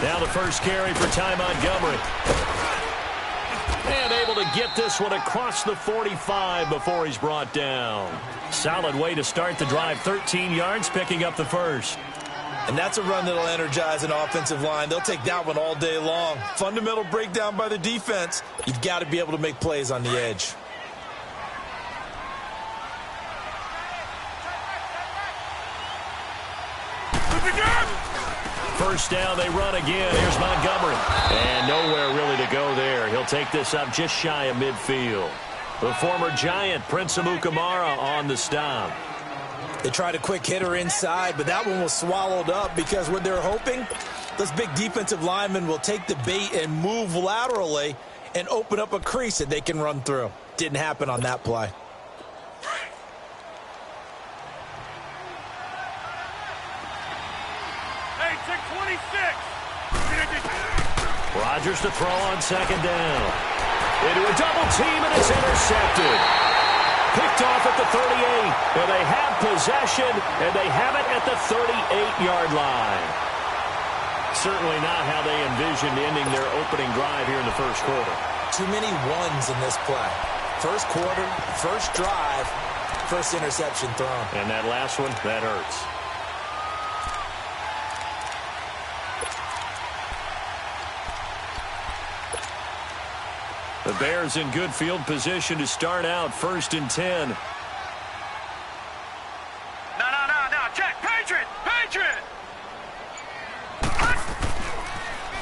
Now the first carry for Ty Montgomery. And able to get this one across the 45 before he's brought down. Solid way to start the drive. 13 yards, picking up the first. And that's a run that'll energize an offensive line. They'll take that one all day long. Fundamental breakdown by the defense. You've got to be able to make plays on the edge. First down, they run again. Here's Montgomery. And nowhere really to go there. He'll take this up just shy of midfield. The former Giant, Prince Amukamara, on the stop. They tried a quick hitter inside, but that one was swallowed up because what they're hoping, those big defensive linemen will take the bait and move laterally and open up a crease that they can run through. Didn't happen on that play. Rodgers to throw on second down. Into a double team, and it's intercepted. Picked off at the 38. And they have possession, and they have it at the 38-yard line. Certainly not how they envisioned ending their opening drive here in the first quarter. Too many ones in this play. First quarter, first drive, first interception thrown. And that last one, that hurts. The Bears in good field position to start out, 1st and 10. No. Check. Patriot.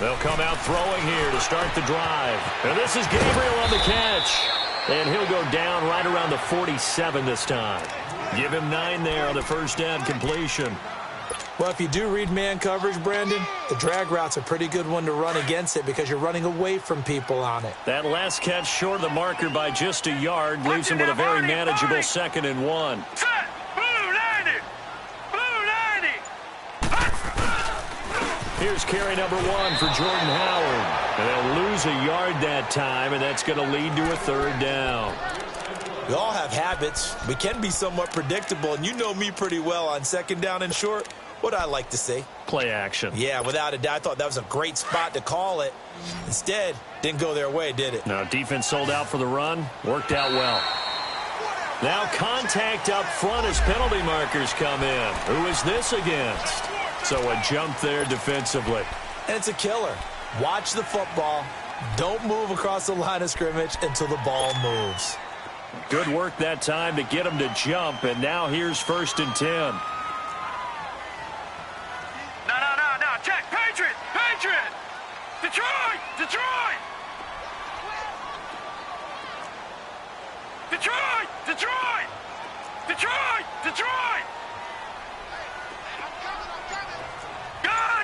They'll come out throwing here to start the drive. And this is Gabriel on the catch. And he'll go down right around the 47 this time. Give him 9 there on the first down completion. Well, if you do read man coverage, Brandon, the drag route's a pretty good one to run against it because you're running away from people on it. That last catch short of the marker by just a yard leaves him with a very manageable 2nd and 1. Set. Blue 90. Here's carry number 1 for Jordan Howard. And they'll lose a yard that time, and that's going to lead to a 3rd down. We all have habits. We can be somewhat predictable, and you know me pretty well on 2nd down and short. What I like to see. Play action. Yeah, without a doubt. I thought that was a great spot to call it. Instead, didn't go their way, did it? No, defense sold out for the run. Worked out well. Now contact up front as penalty markers come in. Who is this against? So a jump there defensively. And it's a killer. Watch the football. Don't move across the line of scrimmage until the ball moves. Good work that time to get him to jump, and now here's 1st and 10. No. Check. Patriot. Detroit.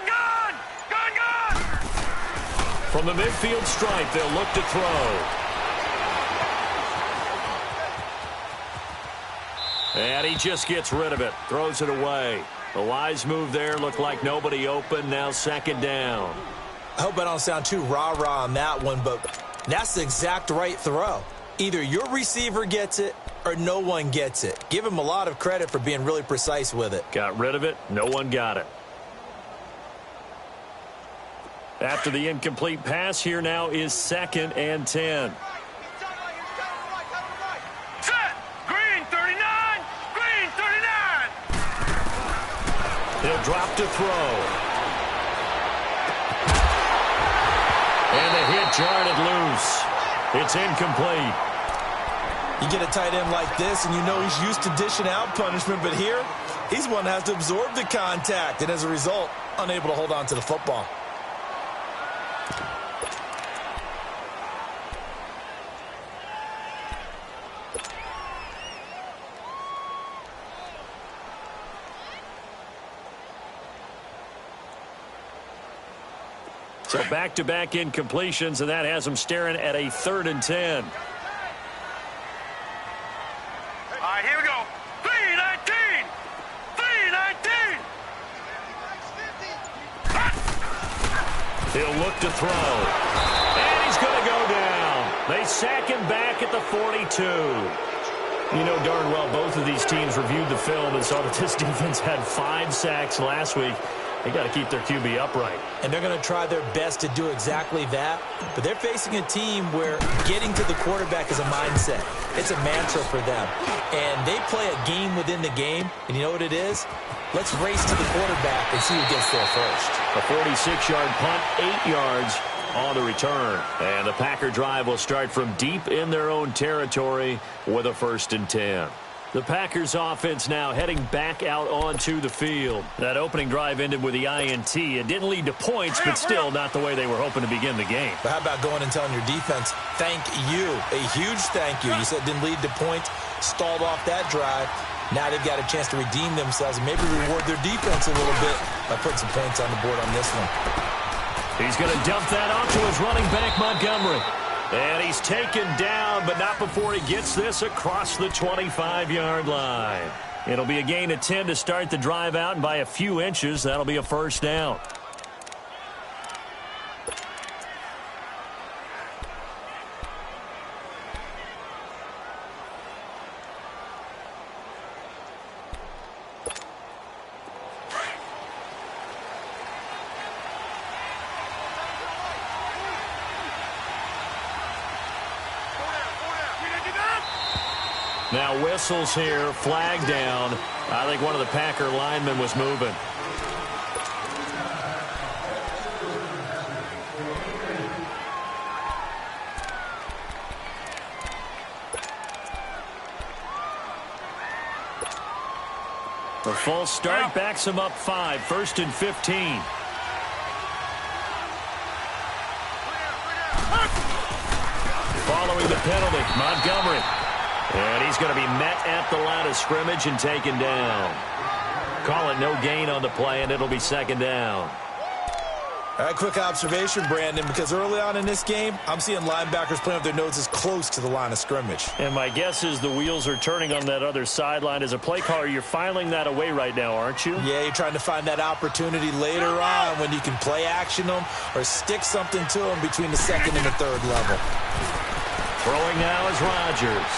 Gone. From the midfield stripe, they'll look to throw. And he just gets rid of it. Throws it away. The wise move there. Looked like nobody open. Now 2nd down. I hope I don't sound too rah-rah on that one, but that's the exact right throw. Either your receiver gets it or no one gets it. Give him a lot of credit for being really precise with it. Got rid of it. No one got it. After the incomplete pass, here now is 2nd and 10. He'll drop to throw. And the hit jarred it loose. It's incomplete. You get a tight end like this, and you know he's used to dishing out punishment, but here, he's one that has to absorb the contact, and as a result, unable to hold on to the football. So back-to-back incompletions, and that has them staring at a 3rd and 10. All right, here we go. 3-19. He'll look to throw. And he's going to go down. They sack him back at the 42. You know darn well both of these teams reviewed the film and saw that this defense had 5 sacks last week. They got to keep their QB upright. And they're going to try their best to do exactly that. But they're facing a team where getting to the quarterback is a mindset. It's a mantra for them. And they play a game within the game. And you know what it is? Let's race to the quarterback and see who gets there first. A 46-yard punt, 8 yards on the return. And the Packer drive will start from deep in their own territory with a 1st and 10. The Packers offense now heading back out onto the field. That opening drive ended with the INT. It didn't lead to points, but still not the way they were hoping to begin the game. But how about going and telling your defense, thank you, a huge thank you. You said it didn't lead to points, stalled off that drive. Now they've got a chance to redeem themselves and maybe reward their defense a little bit by putting some points on the board on this one. He's going to dump that off to his running back, Montgomery. And he's taken down, but not before he gets this across the 25-yard line. It'll be a gain of 10 to start the drive out, and by a few inches, that'll be a 1st down. Now whistles here, flag down. I think one of the Packer linemen was moving. The false start backs him up 5, 1st and 15. Following the penalty, Montgomery. And he's going to be met at the line of scrimmage and taken down. Call it no gain on the play, and it'll be 2nd down. All right, quick observation, Brandon, because early on in this game, I'm seeing linebackers playing with their noses close to the line of scrimmage. And my guess is the wheels are turning on that other sideline. As a play caller, you're filing that away right now, aren't you? Yeah, you're trying to find that opportunity later on when you can play action them or stick something to them between the 2nd and the 3rd level. Throwing now is Rodgers.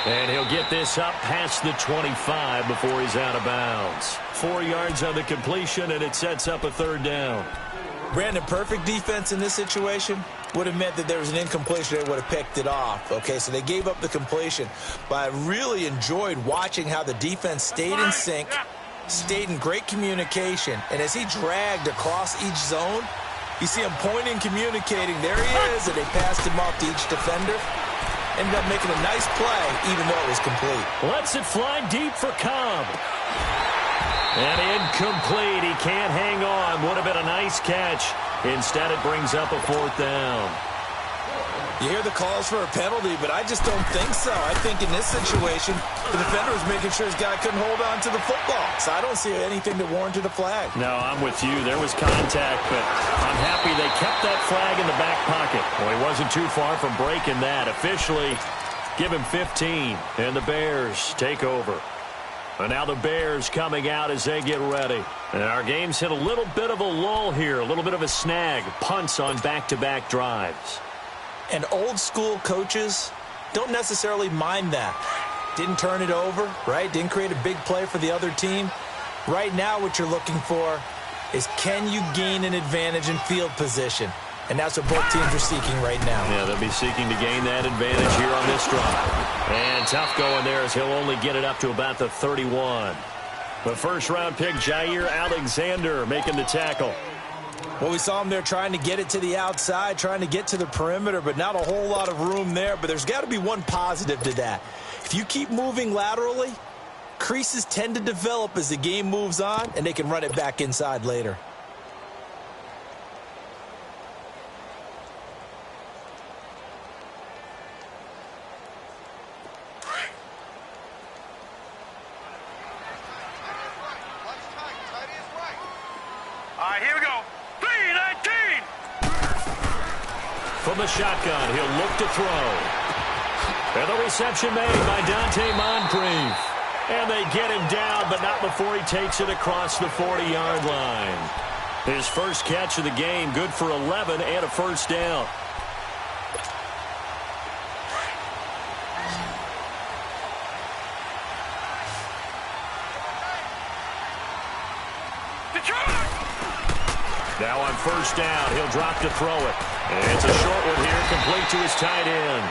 And he'll get this up past the 25 before he's out of bounds. 4 yards on the completion, and it sets up a 3rd down. Brandon, perfect defense in this situation would have meant that there was an incompletion. They would have picked it off. Okay, so they gave up the completion. But I really enjoyed watching how the defense stayed in sync, stayed in great communication. And as he dragged across each zone, you see him pointing, communicating. There he is, and they passed him off to each defender. Ended up making a nice play, even though it was complete. Lets it fly deep for Cobb. And incomplete. He can't hang on. Would have been a nice catch. Instead, it brings up a 4th down. You hear the calls for a penalty, but I just don't think so. I think in this situation, the defender was making sure his guy couldn't hold on to the football. So I don't see anything that warranted a flag. No, I'm with you. There was contact, but I'm happy they kept that flag in the back pocket. Well, he wasn't too far from breaking that. Officially, give him 15, and the Bears take over. And now the Bears coming out as they get ready. And our game's hit a little bit of a lull here, a little bit of a snag. Punts on back-to-back drives. And old-school coaches don't necessarily mind that. Didn't turn it over, right? Didn't create a big play for the other team. Right now what you're looking for is can you gain an advantage in field position? And that's what both teams are seeking right now. Yeah, they'll be seeking to gain that advantage here on this drive. And tough going there as he'll only get it up to about the 31. The first-round pick, Jair Alexander, making the tackle. Well, we saw him there trying to get it to the outside, trying to get to the perimeter, but not a whole lot of room there. But there's got to be one positive to that. If you keep moving laterally, creases tend to develop as the game moves on, and they can run it back inside later. Here we go. 3-19. From the shotgun, he'll look to throw. And the reception made by Dante Moncrief. And they get him down, but not before he takes it across the 40-yard line. His first catch of the game, good for 11 and a 1st down. the truck! Now on first down, he'll drop to throw it. And it's a short one here, complete to his tight end.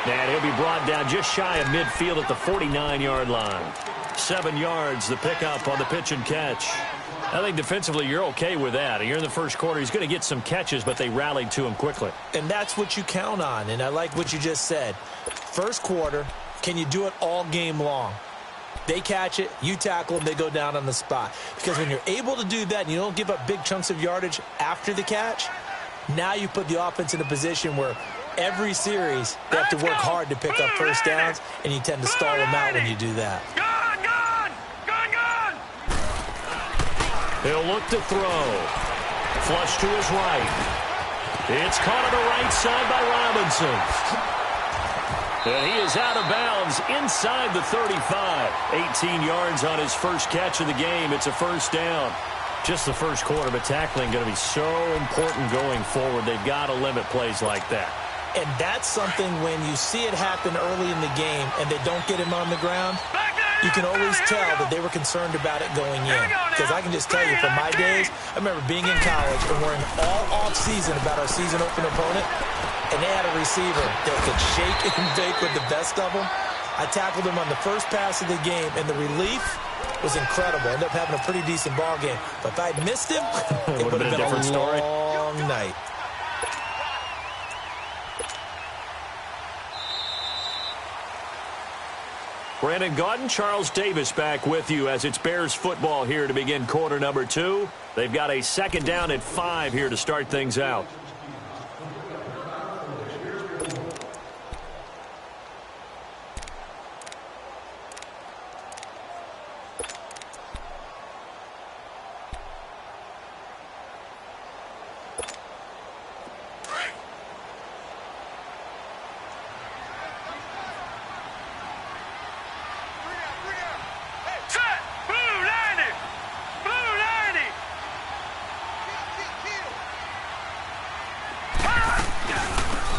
And he'll be brought down just shy of midfield at the 49-yard line. 7 yards, the pickup on the pitch and catch. I think defensively you're okay with that. You're in the first quarter. He's going to get some catches, but they rallied to him quickly. And that's what you count on, and I like what you just said. First quarter, can you do it all game long? They catch it, you tackle them, they go down on the spot. Because when you're able to do that and you don't give up big chunks of yardage after the catch, now you put the offense in a position where every series they have to work hard to pick up first downs, and you tend to stall them out when you do that. He'll look to throw. Flush to his right. It's caught on the right side by Robinson. And he is out of bounds inside the 35. 18 yards on his first catch of the game. It's a first down. Just the first quarter, but tackling going to be so important going forward. They've got to limit plays like that. And that's something when you see it happen early in the game and they don't get him on the ground, you can always tell that they were concerned about it going in. Because I can just tell you, from my days, I remember being in college and worrying all off-season about our season open opponent, and they had a receiver that could shake and bake with the best of them. I tackled him on the first pass of the game, and the relief was incredible. Ended up having a pretty decent ball game. But if I'd missed him, it would have been a different story. long night. Brandon Gaudin, Charles Davis back with you as it's Bears football here to begin quarter number 2. They've got a second down at 5 here to start things out.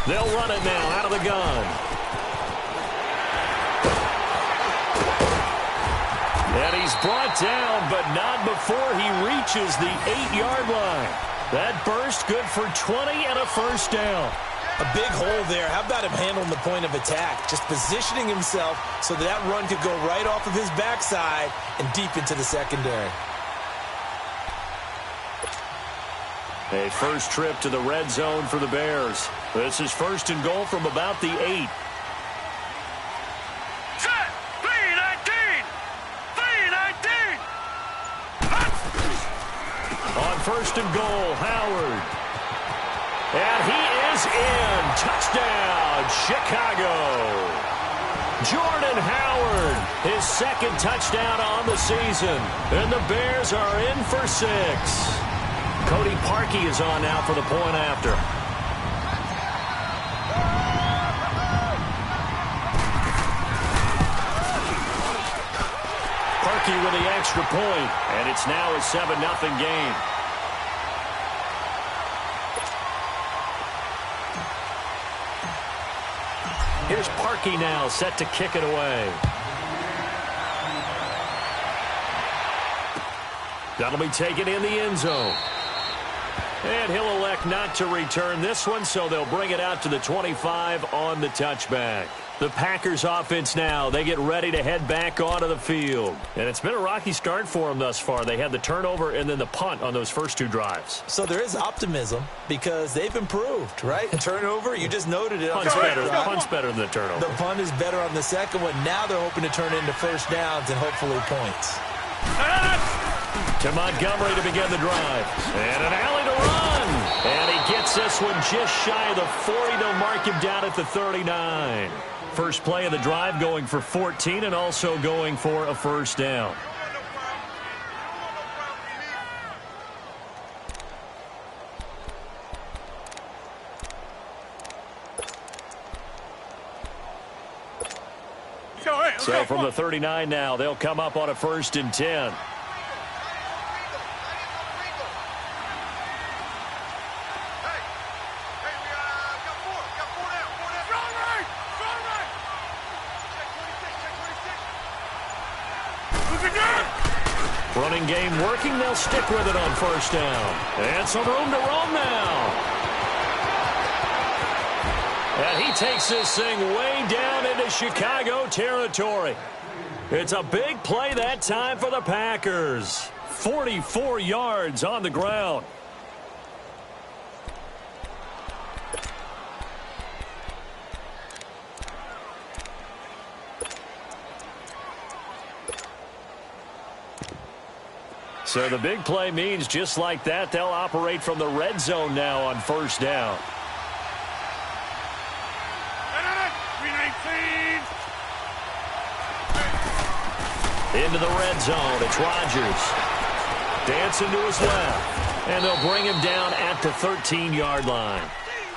They'll run it now out of the gun. And he's brought down, but not before he reaches the 8-yard line. That burst good for 20 and a first down. A big hole there. How about him handling the point of attack? Just positioning himself so that run could go right off of his backside and deep into the secondary. A first trip to the red zone for the Bears. This is first and goal from about the 8. Set! 3-19! 3-19! On first and goal, Howard. And he is in. Touchdown, Chicago. Jordan Howard, his second touchdown on the season. And the Bears are in for 6. Cody Parkey is on now for the point after. Parkey with the extra point, and it's now a 7-0 game. Here's Parkey now, set to kick it away. That'll be taken in the end zone. And he'll elect not to return this one, so they'll bring it out to the 25 on the touchback. The Packers offense now, they get ready to head back onto the field. And it's been a rocky start for them thus far. They had the turnover and then the punt on those first 2 drives. So there is optimism because they've improved, right? Turnover, you just noted it. Punt's better than the turnover. The punt is better on the second one. Now they're hoping to turn it into first downs and hopefully points. To Montgomery to begin the drive. And an alley to run. And he gets this one just shy of the 40. They'll mark him down at the 39. First play of the drive going for 14 and also going for a first down. So from the 39 now, they'll come up on a 1st and 10. Running game working. They'll stick with it on first down. And some room to roam now. And he takes this thing way down into Chicago territory. It's a big play that time for the Packers. 44 yards on the ground. So the big play means just like that, they'll operate from the red zone now on first down. Into the red zone. It's Rodgers. Dancing to his left. And they'll bring him down at the 13-yard line.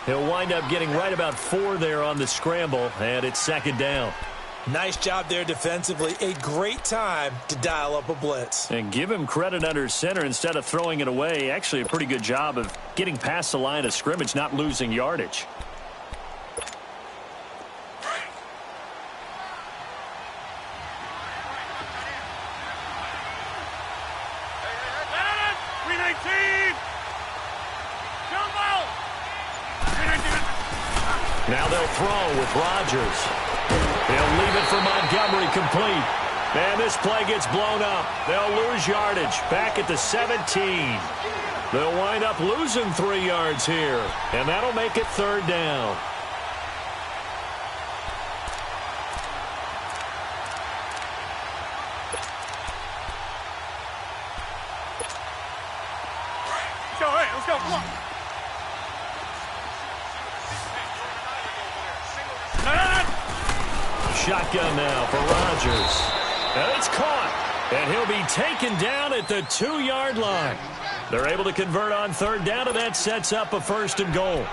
He'll wind up getting right about 4 there on the scramble, and it's second down. Nice job there defensively. A great time to dial up a blitz. And give him credit under center instead of throwing it away. Actually a pretty good job of getting past the line of scrimmage, not losing yardage. Now they'll throw with Rodgers. They'll leave it for Montgomery complete. And this play gets blown up. They'll lose yardage back at the 17. They'll wind up losing 3 yards here. And that'll make it third down. Let's go, come on. Shotgun now for Rodgers. And it's caught. And he'll be taken down at the 2-yard line. They're able to convert on third down, and that sets up a first and goal.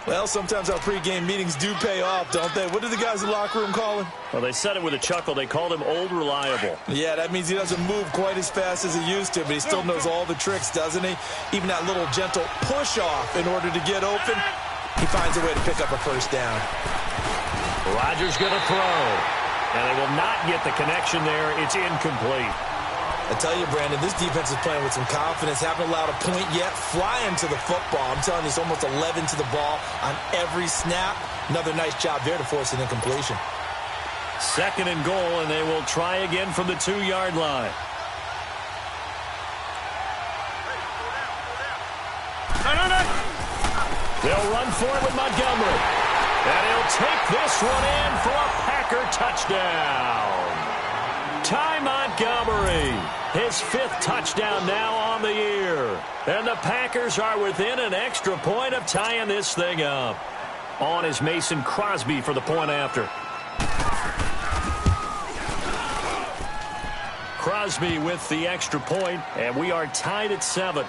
Well, sometimes our pregame meetings do pay off, don't they? What do the guys in the locker room call him? Well, they said it with a chuckle. They called him Old Reliable. Yeah, that means he doesn't move quite as fast as he used to, but he still knows all the tricks, doesn't he? Even that little gentle push-off in order to get open, he finds a way to pick up a first down. Rodgers going to throw. And they will not get the connection there. It's incomplete. I tell you, Brandon, this defense is playing with some confidence. Haven't allowed a point yet. Flying to the football. I'm telling you, it's almost 11 to the ball on every snap. Another nice job there to force an incompletion. Second and goal, and they will try again from the 2-yard line. They'll run for it with Montgomery. And he'll take this one in for a Packer touchdown. Ty Montgomery, his 5th touchdown now on the year. And the Packers are within an extra point of tying this thing up. On is Mason Crosby for the point after. Crosby with the extra point, and we are tied at 7.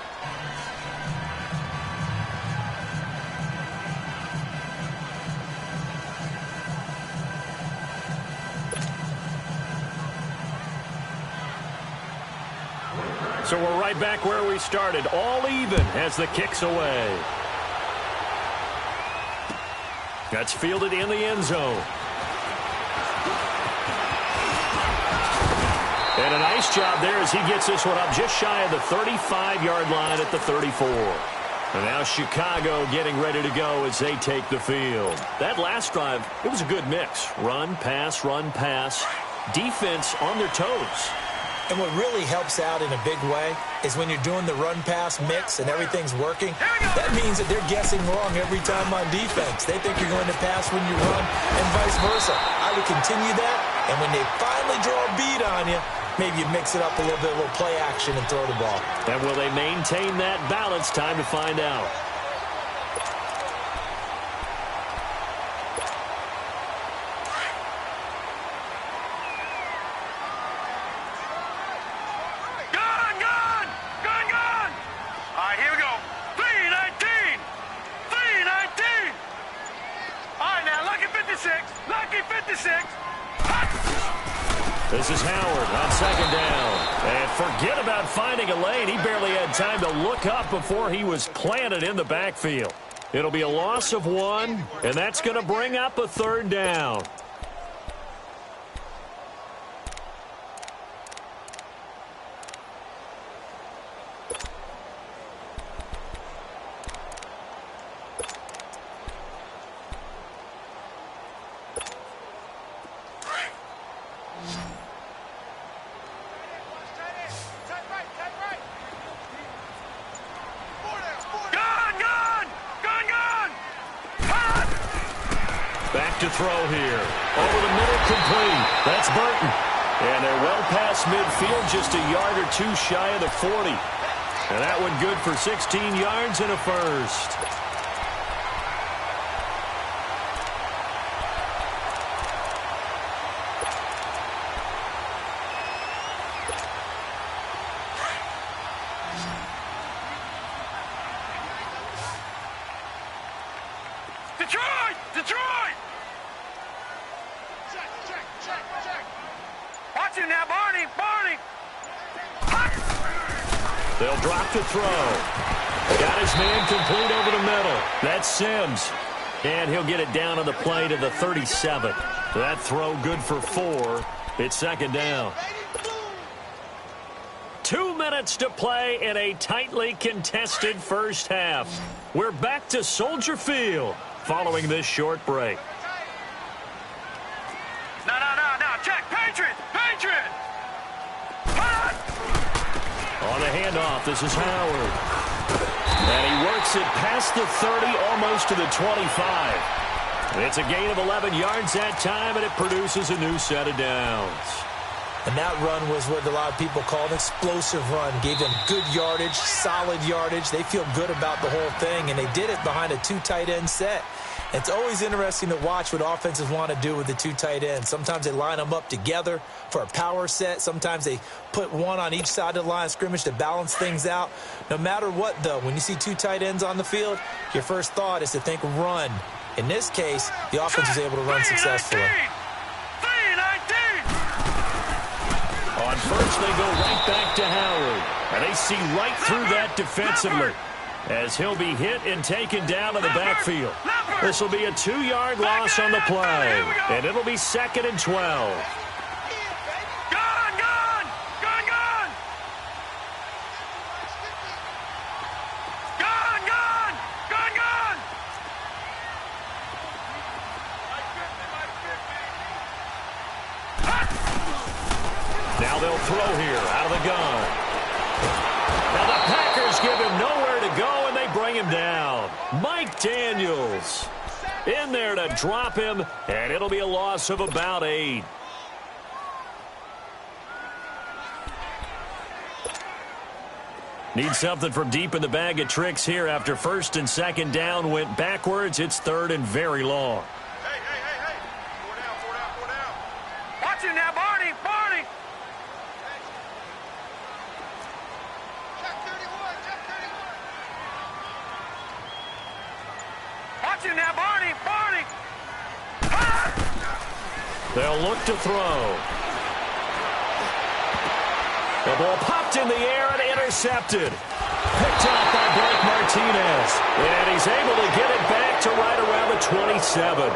So we're right back where we started, all even as the kick's away. That's fielded in the end zone. And a nice job there as he gets this one up just shy of the 35-yard line at the 34. And now Chicago getting ready to go as they take the field. That last drive, it was a good mix. Run, pass, defense on their toes. And what really helps out in a big way is when you're doing the run-pass mix and everything's working, that means that they're guessing wrong every time on defense. They think you're going to pass when you run and vice versa. I would continue that, and when they finally draw a beat on you, maybe you mix it up a little bit, a little play action and throw the ball. And will they maintain that balance? Time to find out. This is Howard on second down. And forget about finding a lane. He barely had time to look up before he was planted in the backfield. It'll be a loss of 1, and that's going to bring up a third down. Back to throw here. Over the middle, complete. That's Burton. And they're well past midfield, just a yard or two shy of the 40. And that one good for 16 yards and a first. Detroit! Detroit! Check. Watch him now, Barney! They'll drop to throw. Got his man complete over the middle. That's Sims. And he'll get it down on the play to the 37. That throw good for 4. It's second down. 2 minutes to play in a tightly contested first half. We're back to Soldier Field following this short break. No. Check. Patriot! On the handoff, this is Howard. And he works it past the 30, almost to the 25. It's a gain of 11 yards that time, and it produces a new set of downs. And that run was what a lot of people call an explosive run. Gave them good yardage, solid yardage. They feel good about the whole thing, and they did it behind a 2 tight end set. It's always interesting to watch what offenses want to do with the 2 tight ends. Sometimes they line them up together for a power set. Sometimes they put one on each side of the line of scrimmage to balance things out. No matter what, though, when you see 2 tight ends on the field, your first thought is to think run. In this case, the offense was able to run successfully. 3-19! On first, they go right back to Howard. And they see right through that defensively, as he'll be hit and taken down in the backfield. This will be a 2-yard loss on the play, and it'll be 2nd and 12. Gone! Now they'll throw here out of the gun. Now the Packers give him nowhere to go, and they bring him down. Mike Daniels in there to drop him, and it'll be a loss of about 8. Need something from deep in the bag of tricks here after 1st and 2nd down went backwards. It's 3rd and very long. Hey. 4 down. Watch him now, Barney! Check 31. Watch him now, Barney! They'll look to throw. The ball popped in the air and intercepted. Picked off by Blake Martinez. And he's able to get it back to right around the 27.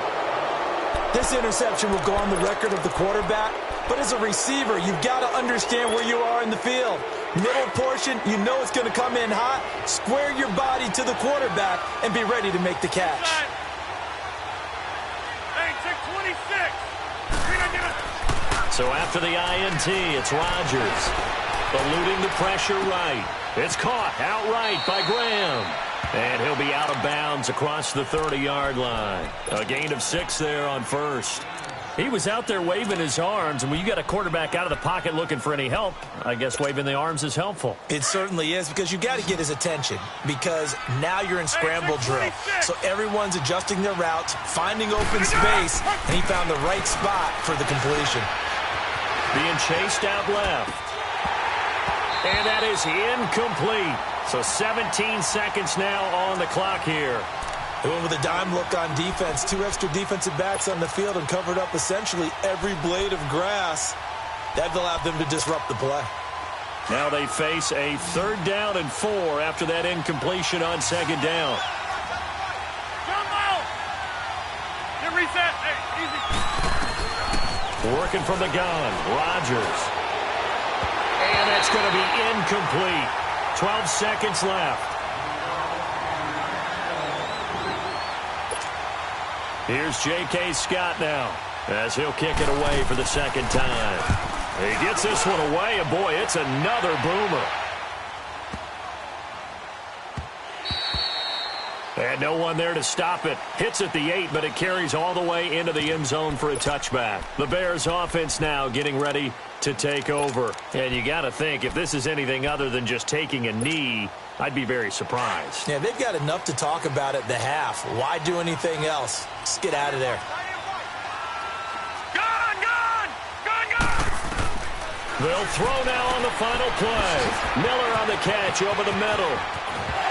This interception will go on the record of the quarterback, but as a receiver, you've got to understand where you are in the field. Middle portion, you know it's going to come in hot. Square your body to the quarterback and be ready to make the catch. Hey, check 26. So after the INT, it's Rodgers. Eluding the pressure right. It's caught outright by Graham. And he'll be out of bounds across the 30-yard line. A gain of 6 there on first. He was out there waving his arms, and when you got a quarterback out of the pocket looking for any help, I guess waving the arms is helpful. It certainly is, because you got to get his attention, because now you're in scramble drill. So everyone's adjusting their routes, finding open space, and he found the right spot for the completion. Being chased out left. And that is incomplete. So 17 seconds now on the clock here. They went with a dime look on defense. 2 extra defensive backs on the field and covered up essentially every blade of grass. That allowed them to disrupt the play. Now they face a 3rd down and 4 after that incompletion on 2nd down. Jump out! Get reset. Hey, easy. Working from the gun, Rodgers. And that's going to be incomplete. 12 seconds left. Here's J.K. Scott now, as he'll kick it away for the 2nd time. He gets this one away, and boy, it's another boomer. And no one there to stop it. Hits at the 8, but it carries all the way into the end zone for a touchback. The Bears offense now getting ready to take over. And you got to think, if this is anything other than just taking a knee, I'd be very surprised. Yeah, they've got enough to talk about at the half. Why do anything else? Just get out of there. They'll throw now on the final play. Miller on the catch over the middle.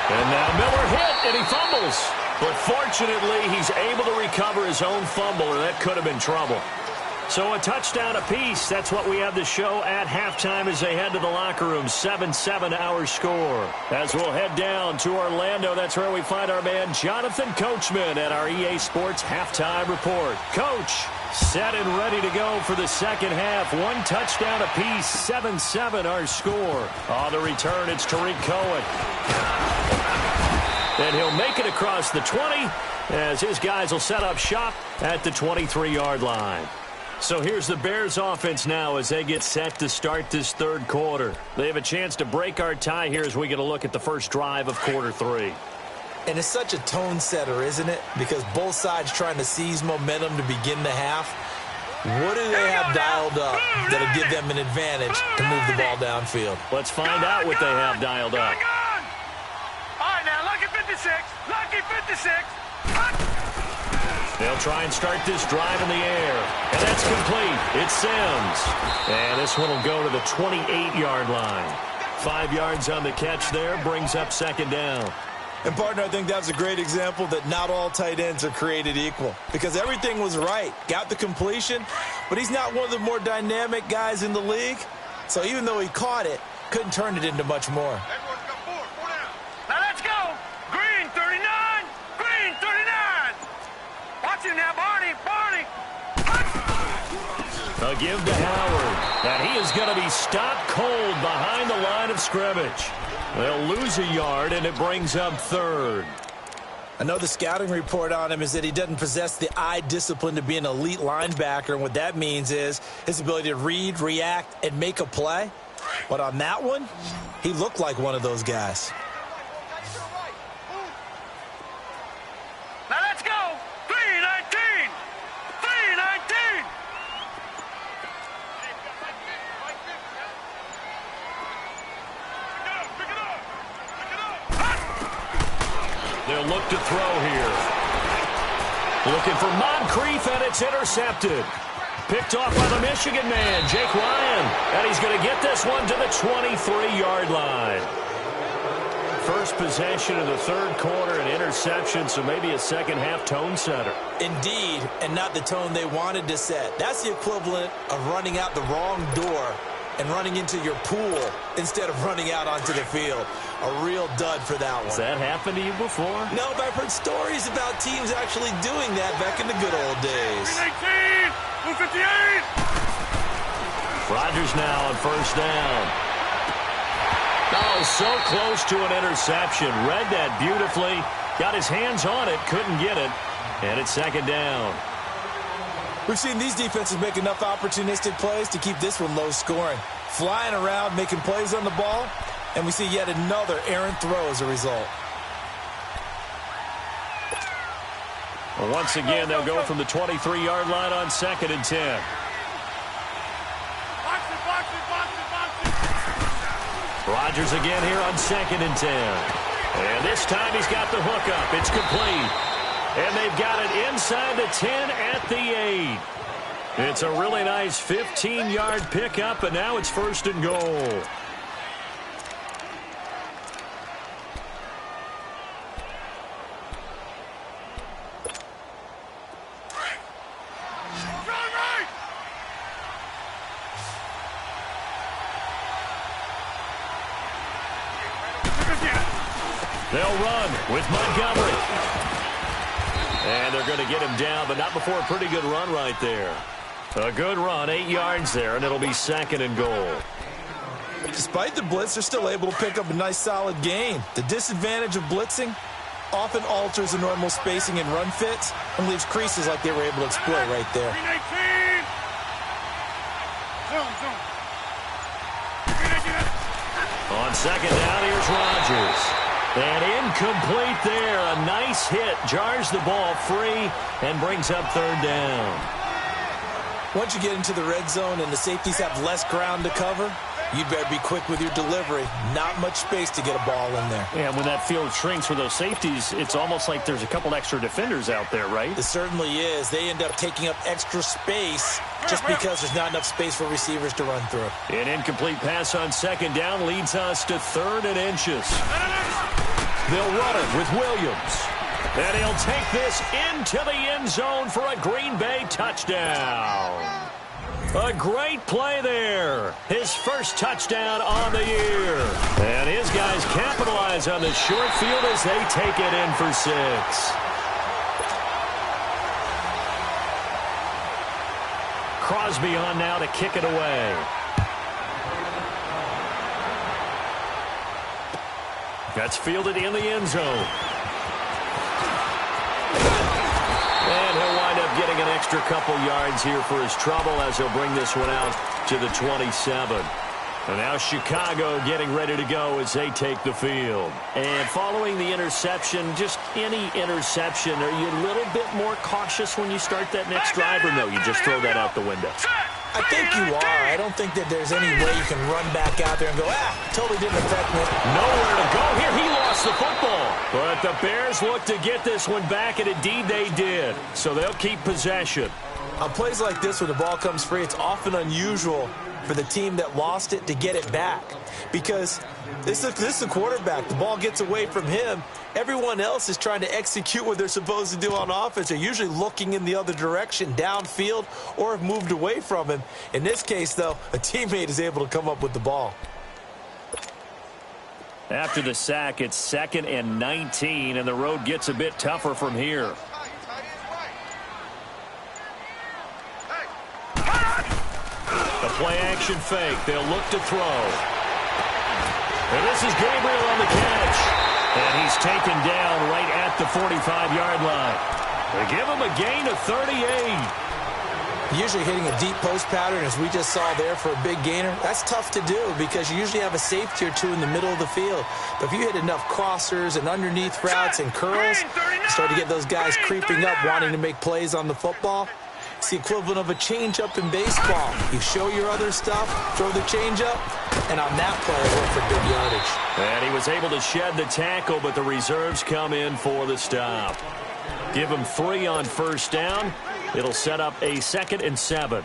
And now Miller hit, and he fumbles. But fortunately, he's able to recover his own fumble, or that could have been trouble. So a touchdown apiece. That's what we have to show at halftime as they head to the locker room. 7-7 our score. As we'll head down to Orlando, that's where we find our man Jonathan Coachman at our EA Sports Halftime Report. Coach, set and ready to go for the second half. One touchdown apiece, 7-7 our score. On the return, it's Tariq Cohen. And he'll make it across the 20 as his guys will set up shop at the 23-yard line. So here's the Bears offense now as they get set to start this third quarter. They have a chance to break our tie here as we get a look at the first drive of quarter 3. And it's such a tone setter, isn't it? Because both sides trying to seize momentum to begin the half. What do they have dialed up that'll give them an advantage to move the ball downfield? Let's find out what they have dialed up. All right, now, lucky 56. Lucky 56. They'll try and start this drive in the air. And that's complete. It's Sims. And this one will go to the 28-yard line. 5 yards on the catch there, brings up second down. And, partner, I think that's a great example that not all tight ends are created equal. Because everything was right. Got the completion, but he's not one of the more dynamic guys in the league. So even though he caught it, couldn't turn it into much more. Everyone's got 4. 4 down. Now let's go. Green 39. Green 39. Watch him now, Barney. Barney. A give to Howard. And he is going to be stopped cold behind the line of scrimmage. They'll lose a yard, and it brings up third. I know the scouting report on him is that he doesn't possess the eye discipline to be an elite linebacker, and what that means is his ability to read, react, and make a play. But on that one, he looked like one of those guys. Now let's go. 319. 319. They'll look to throw here. Looking for Moncrief, and it's intercepted. Picked off by the Michigan man, Jake Ryan. And he's going to get this one to the 23-yard line. First possession of the third quarter, an interception, so maybe a second-half tone setter. Indeed, and not the tone they wanted to set. That's the equivalent of running out the wrong door and running into your pool instead of running out onto the field. A real dud for that one. Has that happened to you before? No, but I've heard stories about teams actually doing that back in the good old days. 319. 258. Rodgers now on first down. Oh, so close to an interception. Read that beautifully. Got his hands on it, couldn't get it. And it's second down. We've seen these defenses make enough opportunistic plays to keep this one low scoring. Flying around, making plays on the ball, and we see yet another errant throw as a result. Well, once again, they'll go from the 23-yard line on second and 10. Rodgers again here on second and 10. And this time he's got the hookup. It's complete. And they've got it inside the 10 at the 8. It's a really nice 15-yard pickup, and now it's first and goal. They'll run with Montgomery. And they're going to get him down, but not before a pretty good run right there. A good run, 8 yards there, and it'll be second and goal. Despite the blitz, they're still able to pick up a nice solid gain. The disadvantage of blitzing often alters the normal spacing and run fits and leaves creases like they were able to exploit right there. 319. On second down, here's Rodgers. And incomplete there. A nice hit. Jars the ball free and brings up third down. Once you get into the red zone and the safeties have less ground to cover, you better be quick with your delivery. Not much space to get a ball in there. And when that field shrinks for those safeties, it's almost like there's a couple extra defenders out there, right? It certainly is. They end up taking up extra space just because there's not enough space for receivers to run through. An incomplete pass on second down leads us to 3rd and inches. They'll run it with Williams. And he'll take this into the end zone for a Green Bay touchdown. A great play there. His first touchdown on the year. And his guys capitalize on the short field as they take it in for 6. Crosby on now to kick it away. That's fielded in the end zone. And he'll wind up getting an extra couple yards here for his trouble as he'll bring this one out to the 27. And now Chicago getting ready to go as they take the field. And following the interception, just any interception, are you a little bit more cautious when you start that next drive, or no, you just throw that out the window? I think you are. I don't think that there's any way you can run back out there and go, totally didn't affect me. Nowhere to go here. He lost the football. But the Bears look to get this one back, and indeed they did. So they'll keep possession. On plays like this, when the ball comes free, it's often unusual for the team that lost it to get it back. Because this is a quarterback. The ball gets away from him. Everyone else is trying to execute what they're supposed to do on offense. They're usually looking in the other direction, downfield, or have moved away from him. In this case, though, a teammate is able to come up with the ball. After the sack, it's 2nd and 19, and the road gets a bit tougher from here. A play-action fake. They'll look to throw. And this is Gabriel on the catch. And he's taken down right at the 45-yard line. They give him a gain of 38. Usually hitting a deep post pattern, as we just saw there for a big gainer, that's tough to do because you usually have a safety or two in the middle of the field. But if you hit enough crossers and underneath routes and curls, you start to get those guys creeping up wanting to make plays on the football. It's the equivalent of a changeup in baseball. You show your other stuff, throw the changeup, and on that play, it went for big yardage. And he was able to shed the tackle, but the reserves come in for the stop. Give him 3 on first down. It'll set up a 2nd and 7.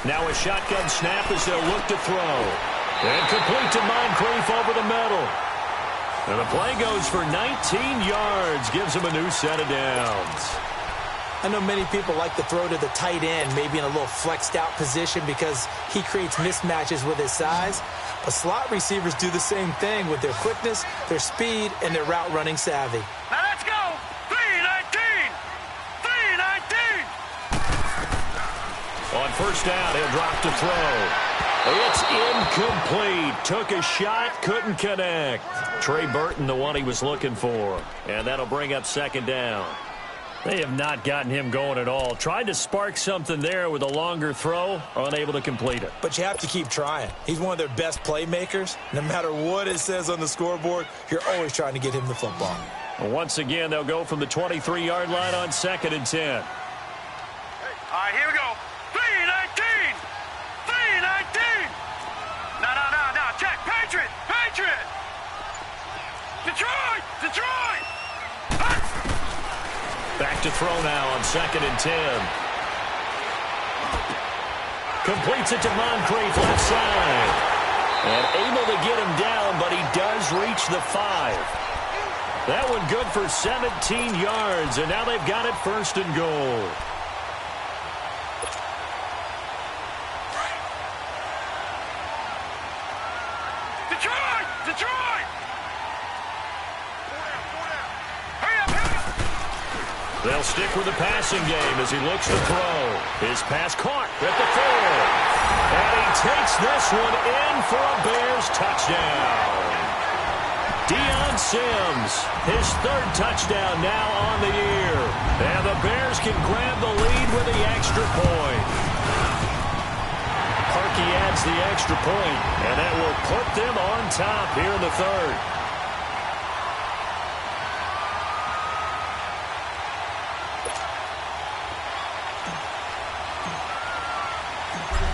Now a shotgun snap as they'll look to throw. And complete to Moncrief over the middle. And the play goes for 19 yards. Gives him a new set of downs. I know many people like to throw to the tight end, maybe in a little flexed out position because he creates mismatches with his size. But slot receivers do the same thing with their quickness, their speed, and their route running savvy. Now let's go. 3-19. 3-19. On first down, he'll drop to throw. It's incomplete. Took a shot, couldn't connect. Trey Burton, the one he was looking for. And that'll bring up 2nd down. They have not gotten him going at all. Tried to spark something there with a longer throw, unable to complete it. But you have to keep trying. He's one of their best playmakers. No matter what it says on the scoreboard, you're always trying to get him the football. Once again, they'll go from the 23-yard line on 2nd and 10. All right, here we go. 3-19. 3-19. No. Check. Patriot. Detroit. Back to throw now on 2nd and 10. Completes it to Moncrief left side. And able to get him down, but he does reach the 5. That one good for 17 yards, and now they've got it 1st and goal. Detroit. Hurry up. They'll stick with the passing game as he looks to throw. His pass caught at the 4. And he takes this one in for a Bears touchdown. Deion Sims, his 3rd touchdown now on the year. And the Bears can grab the lead with the extra point. Parkey adds the extra point, and that will put them on top here in the 3rd.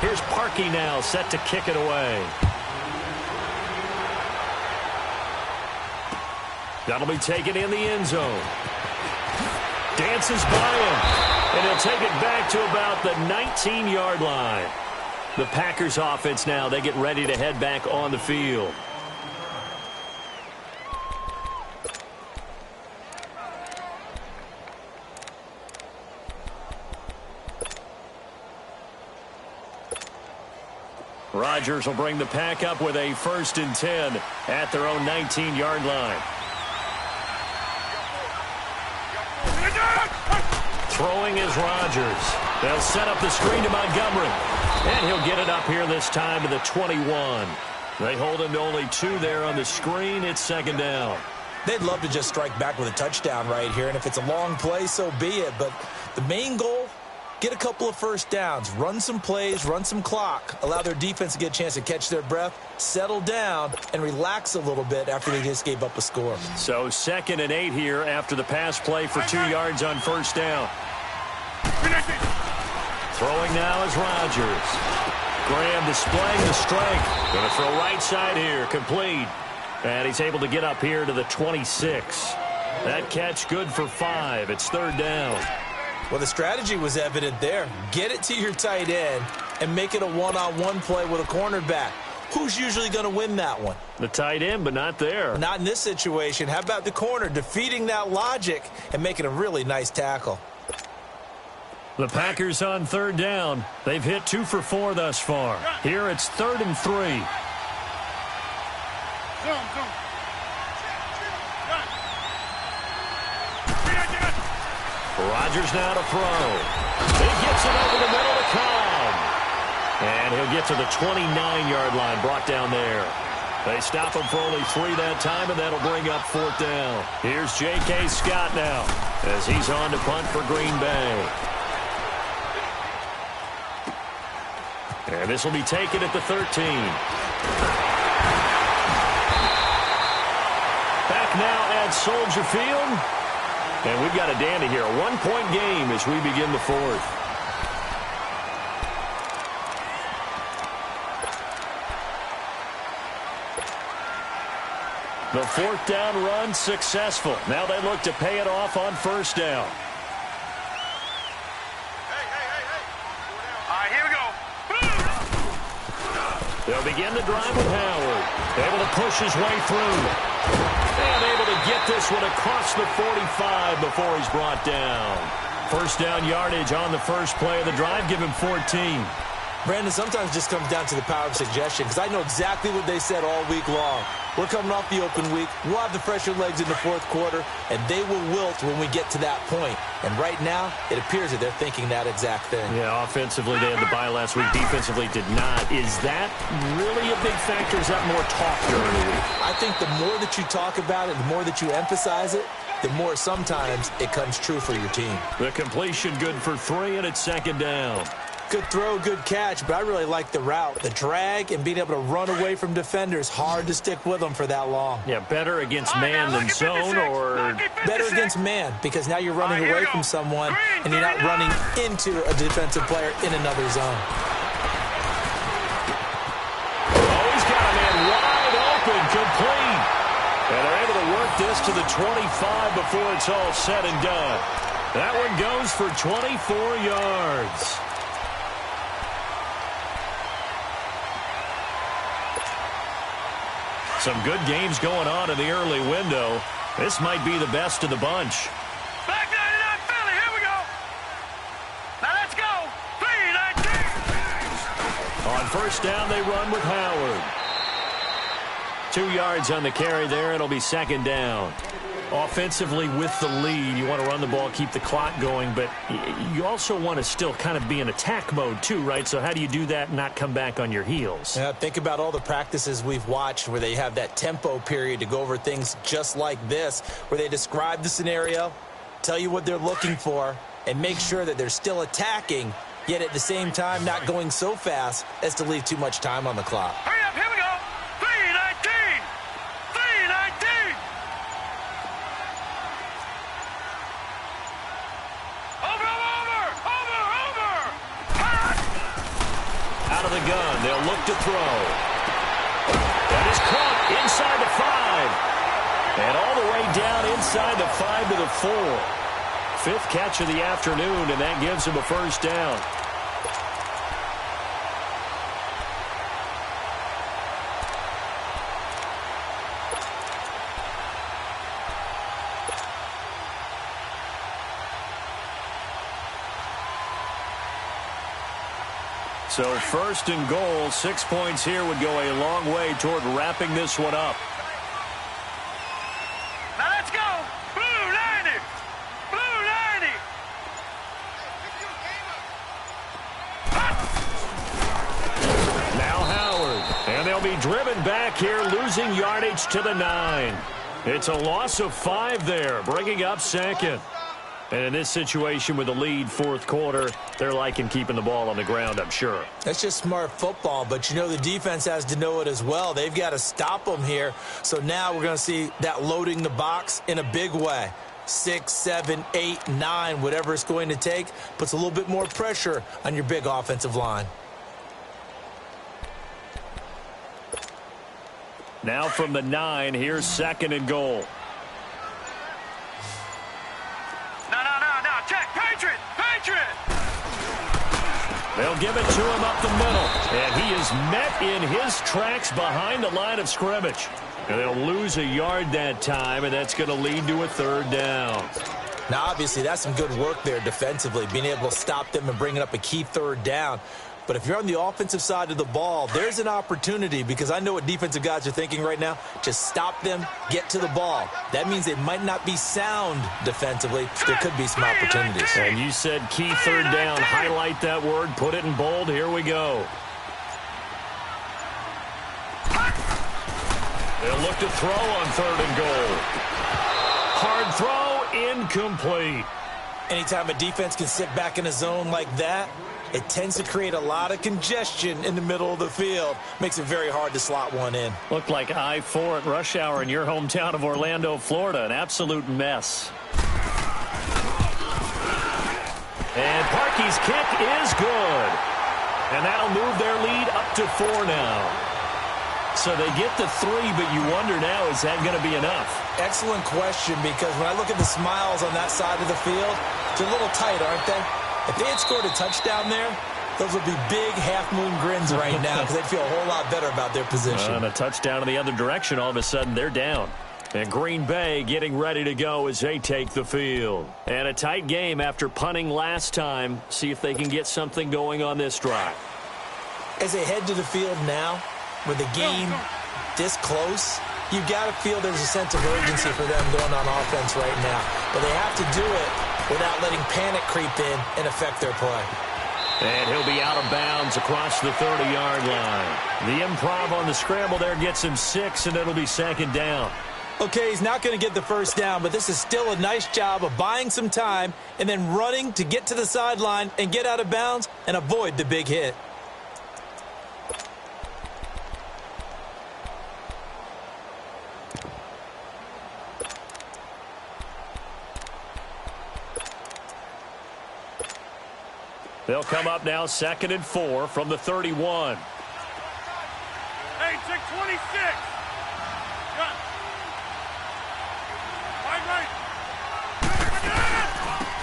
Here's Parkey now, set to kick it away. That'll be taken in the end zone. Dances by him, and he'll take it back to about the 19-yard line. The Packers offense now, they get ready to head back on the field. Rodgers will bring the pack up with a 1st and 10 at their own 19-yard line. Throwing is Rodgers. They'll set up the screen to Montgomery. And he'll get it up here this time to the 21. They hold him to only 2 there on the screen. It's 2nd down. They'd love to just strike back with a touchdown right here. And if it's a long play, so be it. But the main goal, get a couple of 1st downs, run some plays, run some clock, allow their defense to get a chance to catch their breath, settle down, and relax a little bit after they just gave up a score. So 2nd and 8 here after the pass play for 2 yards on 1st down. Throwing now is Rodgers. Graham displaying the strength. Going to throw right side here, complete. And he's able to get up here to the 26. That catch good for 5. It's 3rd down. Well, the strategy was evident there. Get it to your tight end and make it a one-on-one play with a cornerback. Who's usually going to win that one? The tight end, but not there. Not in this situation. How about the corner defeating that logic and making a really nice tackle? The Packers on 3rd down. They've hit 2 for 4 thus far. Here it's 3rd and 3. Rodgers now to throw. He gets it over the middle to Cobb. And he'll get to the 29-yard line, brought down there. They stop him for only 3 that time, and that'll bring up 4th down. Here's J.K. Scott now as he's on to punt for Green Bay. And this will be taken at the 13. Back now at Soldier Field. And we've got a dandy here. A 1-point game as we begin the 4th. The 4th down run successful. Now they look to pay it off on 1st down. They'll begin the drive with Howard. Able to push his way through. And able to get this one across the 45 before he's brought down. 1st down yardage on the first play of the drive. Give him 14. Brandon, sometimes it just comes down to the power of suggestion, because I know exactly what they said all week long. We're coming off the open week. We'll have the fresher legs in the 4th quarter, and they will wilt when we get to that point. And right now, it appears that they're thinking that exact thing. Yeah, offensively, they had the bye last week. Defensively, did not. Is that really a big factor? Is that more talk during the week? I think the more that you talk about it, the more that you emphasize it, the more sometimes it comes true for your team. The completion good for 3, and it's 2nd down. Good throw, good catch, but I really like the route. The drag and being able to run away from defenders, hard to stick with them for that long. Yeah, better against man than zone, or better against man, because now you're running away from someone and you're not running into a defensive player in another zone. Oh, he's got a man wide open, complete. And they're able to work this to the 25 before it's all said and done. That one goes for 24 yards. Some good games going on in the early window. This might be the best of the bunch. Back 99 Philly, here we go. Now let's go. 3-19. On 1st down, they run with Howard. 2 yards on the carry there. It'll be 2nd down. Offensively with the lead, you want to run the ball, keep the clock going, but you also want to still kind of be in attack mode too, right? So how do you do that and not come back on your heels? Yeah, think about all the practices we've watched where they have that tempo period to go over things just like this, where they describe the scenario, tell you what they're looking for, and make sure that they're still attacking, yet at the same time not going so fast as to leave too much time on the clock. Hurry up, here we go. 3:19. 3:19. Over. Out of the gun, they'll look to throw. That is caught inside the 5. And all the way down inside the 5 to the 4. 5th catch of the afternoon, and that gives him a first down. So 1st and goal, 6 points here would go a long way toward wrapping this one up. Now let's go. Blue 90. Blue 90. Now Howard, and they'll be driven back here, losing yardage to the 9. It's a loss of 5 there, bringing up 2nd. And in this situation with the lead 4th quarter, they're liking keeping the ball on the ground, I'm sure. That's just smart football, but you know the defense has to know it as well. They've got to stop them here. So now we're going to see that loading the box in a big way. 6, 7, 8, 9, whatever it's going to take, puts a little bit more pressure on your big offensive line. Now from the 9, here's 2nd and goal. No. Check. Patriot. They'll give it to him up the middle. And he is met in his tracks behind the line of scrimmage. And they'll lose a yard that time, and that's going to lead to a 3rd down. Now, obviously, that's some good work there defensively, being able to stop them and bringing up a key 3rd down. But if you're on the offensive side of the ball, there's an opportunity, because I know what defensive guys are thinking right now. Just stop them, get to the ball. That means they might not be sound defensively. There could be some opportunities. And you said key 3rd down. Highlight that word. Put it in bold. Here we go. They'll look to throw on 3rd and goal. Hard throw, incomplete. Anytime a defense can sit back in a zone like that, it tends to create a lot of congestion in the middle of the field. Makes it very hard to slot one in. Looked like I-4 at rush hour in your hometown of Orlando, Florida. An absolute mess. And Parkey's kick is good. And that'll move their lead up to 4 now. So they get the 3, but you wonder now, is that going to be enough? Excellent question, because when I look at the smiles on that side of the field, they're a little tight, aren't they? If they had scored a touchdown there, those would be big half-moon grins right now, because they'd feel a whole lot better about their position. And a touchdown in the other direction, all of a sudden they're down. And Green Bay getting ready to go as they take the field. And a tight game after punting last time. See if they can get something going on this drive. As they head to the field now, with the game this close, you've got to feel there's a sense of urgency for them going on offense right now. But they have to do it without letting panic creep in and affect their play. And he'll be out of bounds across the 30-yard line. The improv on the scramble there gets him 6, and it'll be 2nd down. Okay, he's not going to get the first down, but this is still a nice job of buying some time and then running to get to the sideline and get out of bounds and avoid the big hit. They'll come up now 2nd and 4 from the 31. Hey, check 26. Got. Right.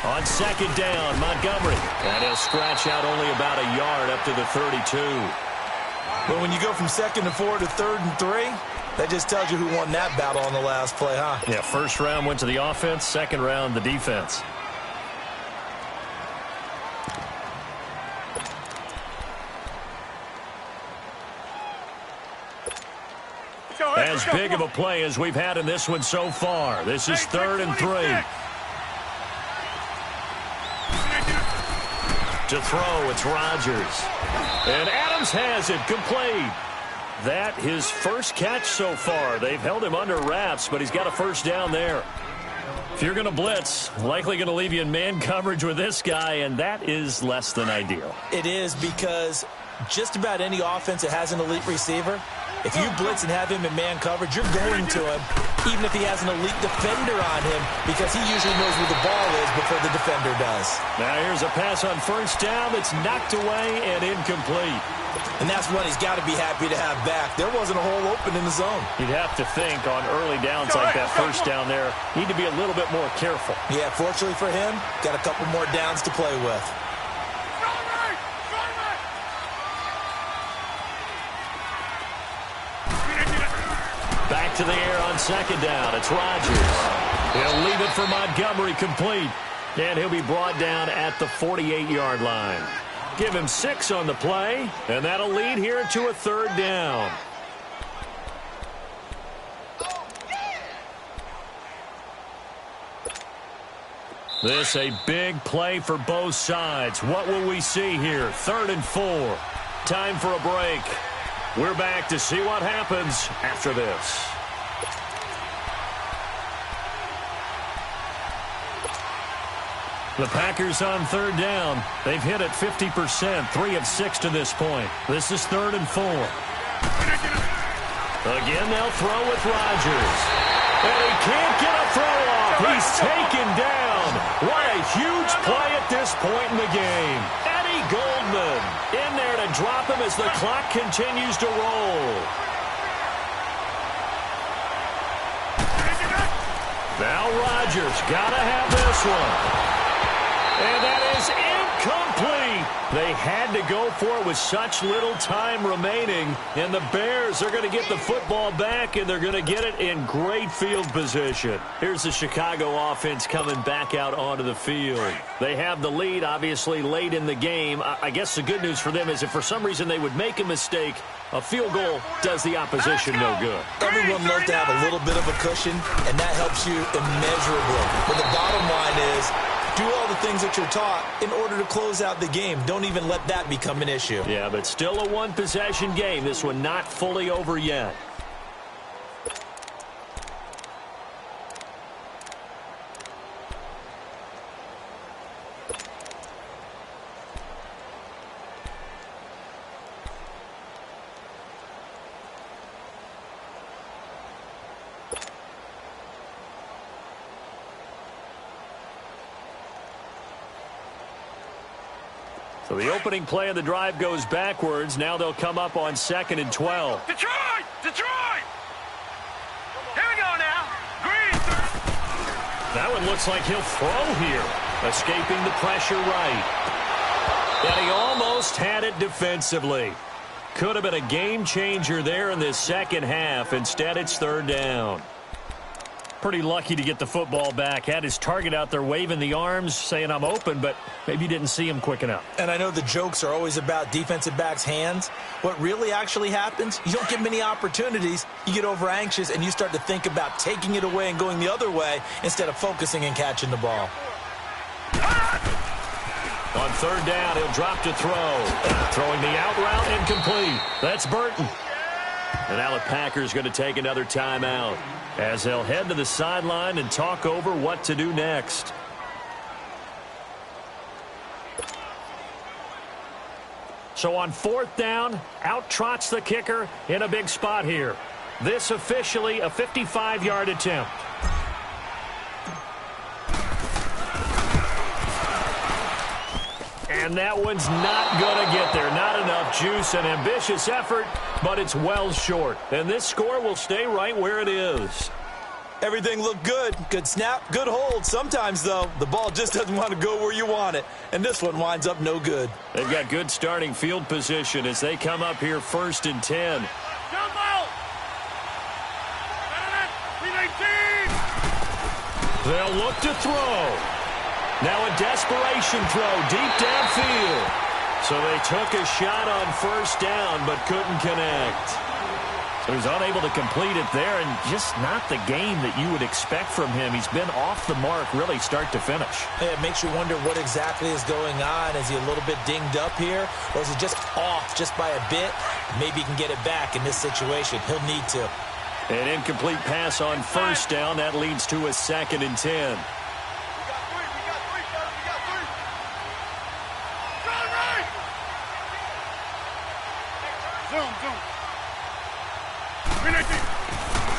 On 2nd down, Montgomery. And he'll scratch out only about a yard up to the 32. But when you go from 2nd and 4 to 3rd and 3, that just tells you who won that battle on the last play, huh? Yeah, first round went to the offense, second round the defense. as big of a play as we've had in this one so far. This is 3rd and 3. To throw, it's Rodgers. And Adams has it, complete. That his first catch so far. They've held him under wraps, but he's got a first down there. If you're going to blitz, likely going to leave you in man coverage with this guy, and that is less than ideal. It is, because just about any offense that has an elite receiver, if you blitz and have him in man coverage, you're going to him, even if he has an elite defender on him, because he usually knows where the ball is before the defender does. Now here's a pass on first down that's knocked away and incomplete. And that's one he's got to be happy to have back. There wasn't a hole open in the zone. You'd have to think on early downs like that first down there, need to be a little bit more careful. Yeah, fortunately for him, got a couple more downs to play with. Back to the air on second down. It's Rodgers. He'll leave it for Montgomery, complete. And he'll be brought down at the 48-yard line. Give him 6 on the play, and that'll lead here to a 3rd down. This a big play for both sides. What will we see here? 3rd and 4. Time for a break. We're back to see what happens after this. The Packers on 3rd down. They've hit it 50%, 3 of 6 to this point. This is 3rd and 4. Again, they'll throw with Rodgers. And he can't get a throw off. He's taken down. What a huge play at this point in the game. Eddie Goldman in there to drop him as the clock continues to roll. Now Rodgers got to have this one. And that is incomplete. They had to go for it with such little time remaining. And the Bears are going to get the football back, and they're going to get it in great field position. Here's the Chicago offense coming back out onto the field. They have the lead, obviously, late in the game. I guess the good news for them is if for some reason they would make a mistake, a field goal does the opposition no good. Everyone loves to have a little bit of a cushion, and that helps you immeasurably. But the bottom line is, do all the things that you're taught in order to close out the game. Don't even let that become an issue. Yeah, but still a one-possession game. This one not fully over yet. So the opening play of the drive goes backwards. Now they'll come up on 2nd and 12. Detroit! Detroit! Here we go now. Green. That one looks like he'll throw here. Escaping the pressure right. And he almost had it defensively. Could have been a game changer there in this second half. Instead, it's 3rd down. Pretty lucky to get the football back. Had his target out there waving the arms, saying I'm open, but maybe didn't see him quick enough. And I know the jokes are always about defensive backs' hands. What really actually happens, you don't get many opportunities. You get over anxious, and you start to think about taking it away and going the other way instead of focusing and catching the ball. On 3rd down, he'll drop to throw. Throwing the out route, incomplete. That's Burton. And now the Packers going to take another timeout as they'll head to the sideline and talk over what to do next. So on 4th down, out trots the kicker in a big spot here. This officially a 55-yard attempt. And that one's not going to get there. Not enough juice. An ambitious effort, but it's well short. And this score will stay right where it is. Everything looked good. Good snap, good hold. Sometimes, though, the ball just doesn't want to go where you want it. And this one winds up no good. They've got good starting field position as they come up here 1st and 10. They'll look to throw. Now a desperation throw deep downfield. So they took a shot on 1st down but couldn't connect. So he's unable to complete it there, and just not the game that you would expect from him. He's been off the mark really start to finish. Yeah, it makes you wonder what exactly is going on. Is he a little bit dinged up here, or is he just off just by a bit? Maybe he can get it back in this situation. He'll need to. An incomplete pass on first down. That leads to a 2nd and 10.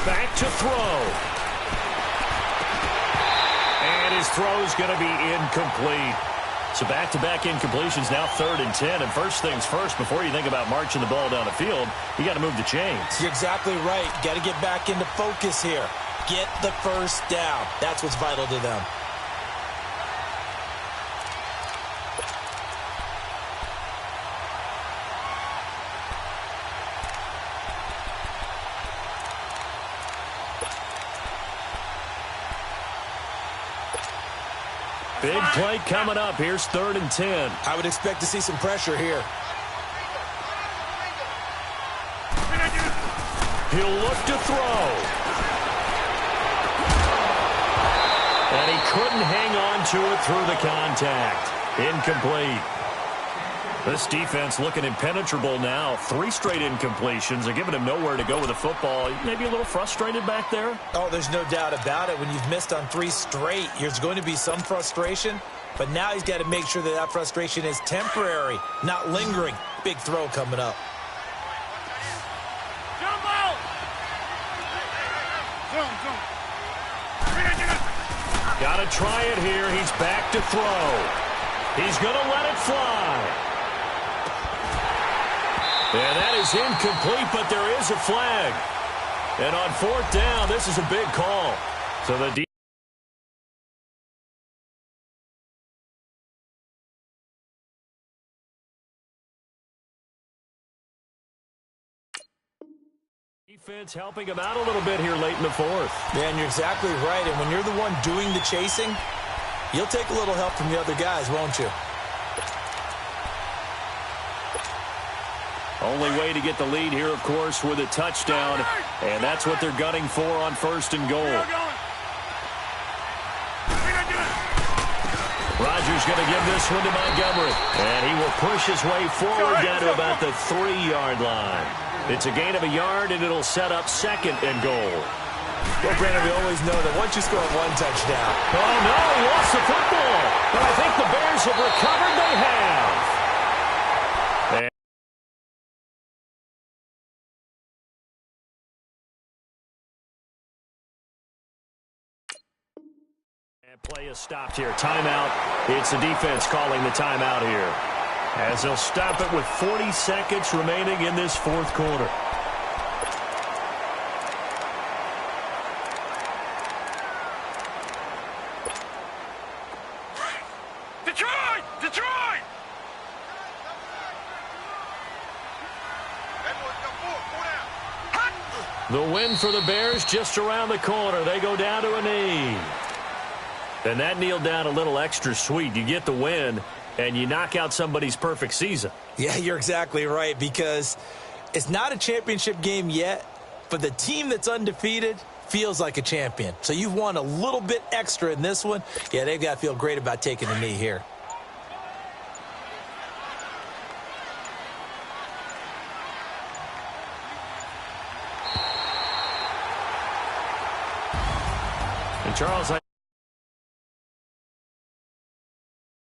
Back to throw. And his throw's going to be incomplete. So back-to-back incompletions, now 3rd and 10. And first things first, before you think about marching the ball down the field, you got to move the chains. You're exactly right. Got to get back into focus here. Get the first down. That's what's vital to them. Big play coming up. Here's 3rd and 10. I would expect to see some pressure here. He'll look to throw. And he couldn't hang on to it through the contact. Incomplete. This defense looking impenetrable now. 3 straight incompletions. They're giving him nowhere to go with the football. Maybe a little frustrated back there? Oh, there's no doubt about it. When you've missed on 3 straight, there's going to be some frustration. But now he's got to make sure that that frustration is temporary, not lingering. Big throw coming up. Jump out! Zoom. Got to try it here. He's back to throw. He's going to let it fly. And that is incomplete, but there is a flag. And on 4th down, this is a big call. So the defense helping him out a little bit here late in the 4th. Yeah, and you're exactly right. And when you're the one doing the chasing, you'll take a little help from the other guys, won't you? Only way to get the lead here, of course, with a touchdown. And that's what they're gunning for on 1st and goal. Rodgers going to give this one to Montgomery. And he will push his way forward down to about the 3-yard line. It's a gain of a yard, and it'll set up 2nd and goal. Well, Brandon, we always know that once you score 1 touchdown. Oh, no, he lost the football. But I think the Bears have recovered. They have. Play is stopped here. Timeout. It's the defense calling the timeout here, as they'll stop it with 40 seconds remaining in this 4th quarter. Detroit! The win for the Bears just around the corner. They go down to a knee. And that kneeled down a little extra sweet. You get the win, and you knock out somebody's perfect season. Yeah, you're exactly right, because it's not a championship game yet, but the team that's undefeated feels like a champion. So you've won a little bit extra in this one. Yeah, they've got to feel great about taking the knee here. And Charles,